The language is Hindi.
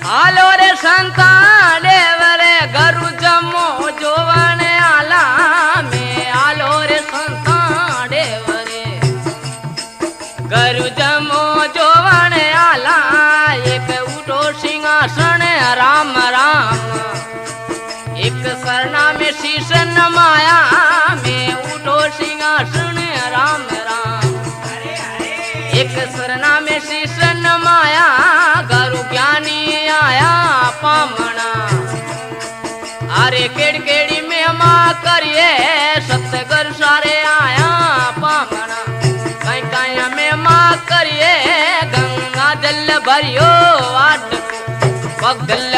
હાલો રે સંતા દેવરે ગરુ જમો જોવણે આલા મે હાલો રે સંતા દેવરે ગરુ જમો જોવણે આલા એક ઉઠો સિંહાસન રામ રામ એક સરણા में शीश नमाया में उठो सिंहासन राम राम एक सरना में शीश नमाया गरु ज्ञानी आया पामणा अरे केड़ केड़ी में मां करिए सतगर सारे आया पामणा कई कई में मां करिए गंगा जल भरियो वाट पगल